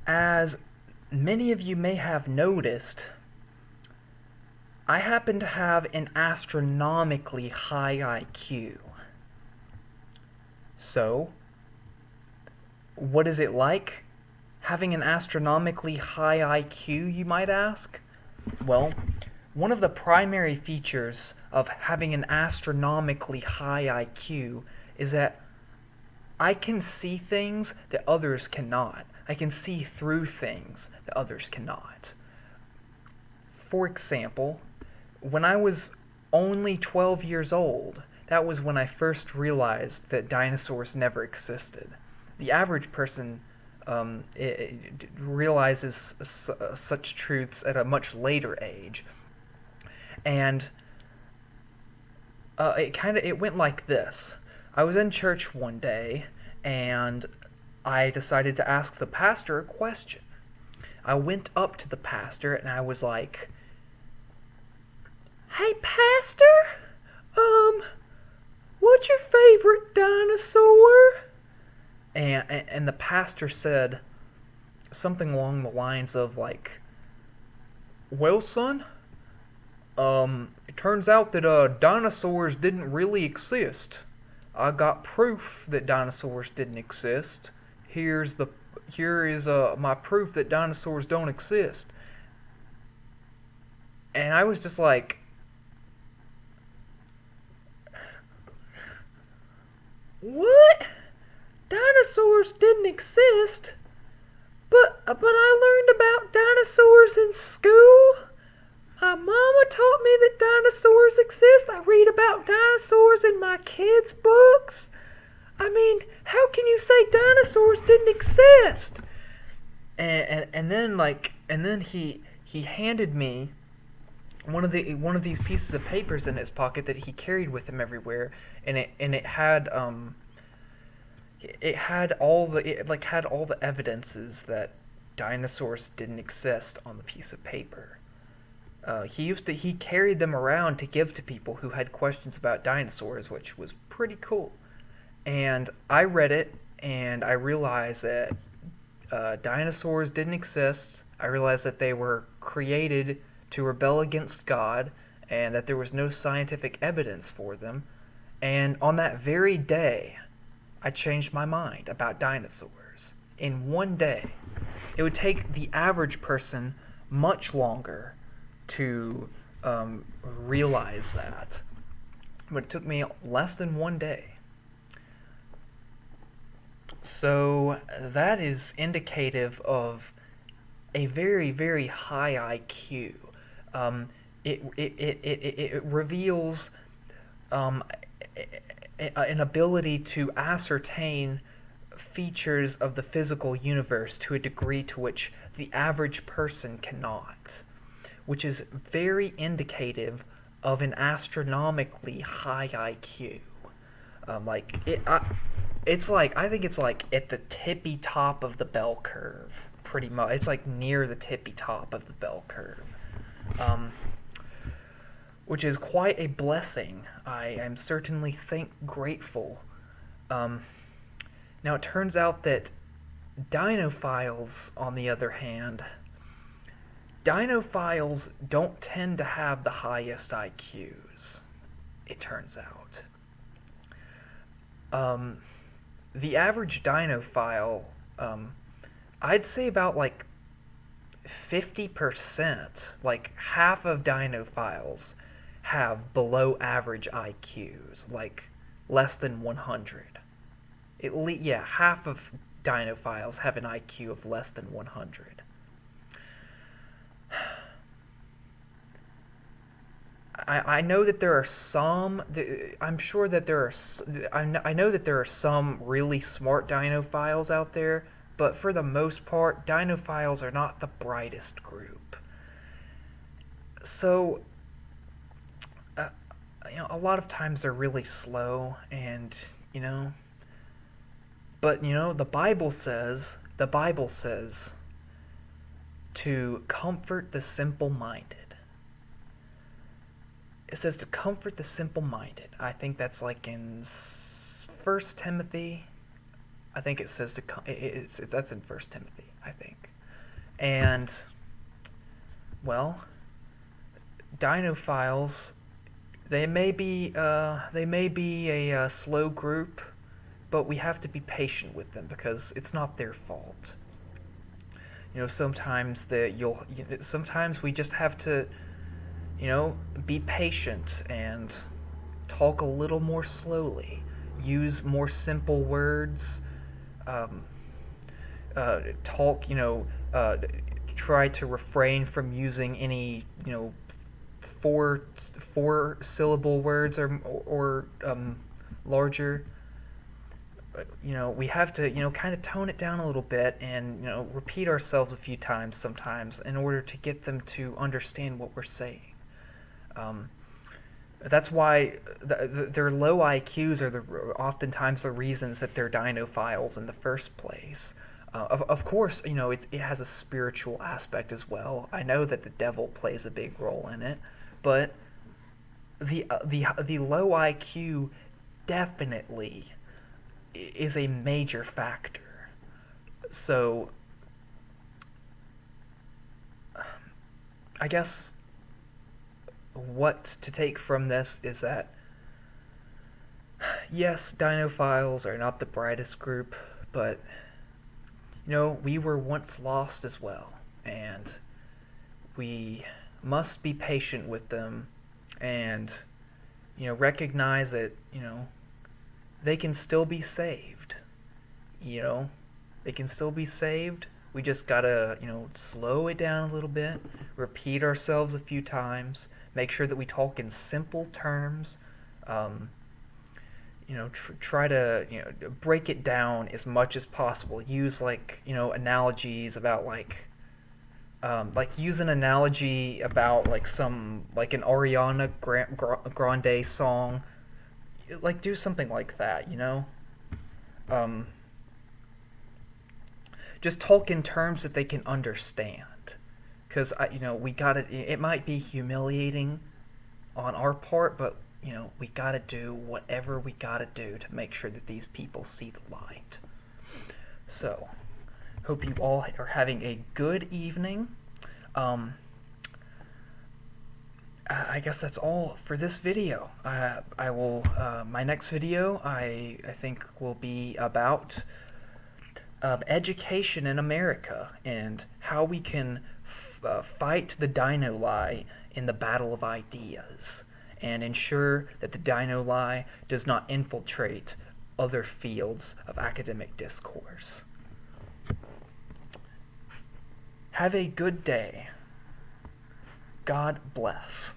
As many of you may have noticed, I happen to have an astronomically high IQ. So, what is it like having an astronomically high IQ, you might ask? Well, one of the primary features of having an astronomically high IQ is that I can see things that others cannot. I can see through things that others cannot. For example, when I was only 12 years old, that was when I first realized that dinosaurs never existed. The average person realizes such truths at a much later age, and it went like this. I was in church one day, and I decided to ask the pastor a question. I went up to the pastor and I was like, "Hey, pastor, what's your favorite dinosaur?" And the pastor said something along the lines of like, "Well, son, it turns out that dinosaurs didn't really exist. I got proof that dinosaurs didn't exist. Here is my proof that dinosaurs don't exist." And I was just like, "What? Dinosaurs didn't exist? But I learned about dinosaurs in school. My mama taught me that dinosaurs exist. I read about dinosaurs in my kids' books. I mean, how can you say dinosaurs didn't exist?" And then he handed me one of these pieces of papers in his pocket that he carried with him everywhere, and it had all the evidences that dinosaurs didn't exist on the piece of paper. He carried them around to give to people who had questions about dinosaurs, which was pretty cool. And I read it, and I realized that dinosaurs didn't exist. I realized that they were created to rebel against God, and that there was no scientific evidence for them. And on that very day, I changed my mind about dinosaurs. In one day. It would take the average person much longer to realize that. But it took me less than one day. So that is indicative of a very, very high IQ. It reveals an ability to ascertain features of the physical universe to a degree to which the average person cannot, which is very indicative of an astronomically high IQ. I think it's like at the tippy top of the bell curve, pretty much. It's like near the tippy top of the bell curve, which is quite a blessing. I am certainly grateful. Now it turns out that dinophiles, on the other hand, dinophiles don't tend to have the highest IQs, it turns out. The average dinophile, I'd say about like 50%, like half of dinophiles have below average IQs, like less than 100. Half of dinophiles have an IQ of less than 100. I know that there are some. I'm sure that there are. I know that there are some really smart dinophiles out there, but for the most part, dinophiles are not the brightest group. So, a lot of times they're really slow, and but the Bible says to comfort the simple-minded. It says to comfort the simple-minded. I think that's like in 1 Timothy. I think it says that's in 1 Timothy, I think. And, well, dinophiles, they may be a slow group, but we have to be patient with them because it's not their fault. Sometimes we just have to, be patient and talk a little more slowly, use more simple words, um, talk, try to refrain from using any, four syllable words or larger. We have to, kind of tone it down a little bit and, repeat ourselves a few times sometimes in order to get them to understand what we're saying. Um, that's why their low IQs are oftentimes the reasons that they're dinophiles in the first place. Of course, it has a spiritual aspect as well. I know that the devil plays a big role in it, but the low IQ definitely is a major factor. So, I guess what to take from this is that yes, dinophiles are not the brightest group, but we were once lost as well, and we must be patient with them and recognize that they can still be saved. You know, they can still be saved. We just gotta, slow it down a little bit, repeat ourselves a few times, make sure that we talk in simple terms. Um, try to break it down as much as possible. Use analogies about use an analogy about like an Ariana Grande song. Like do something like that. Um, just talk in terms that they can understand. Because we gotta. It might be humiliating on our part, but we gotta do whatever we gotta do to make sure that these people see the light. So, hope you all are having a good evening. Um, I guess that's all for this video. I will. My next video, I think, will be about education in America and how we can fight the dino lie in the battle of ideas and ensure that the dino lie does not infiltrate other fields of academic discourse. Have a good day. God bless.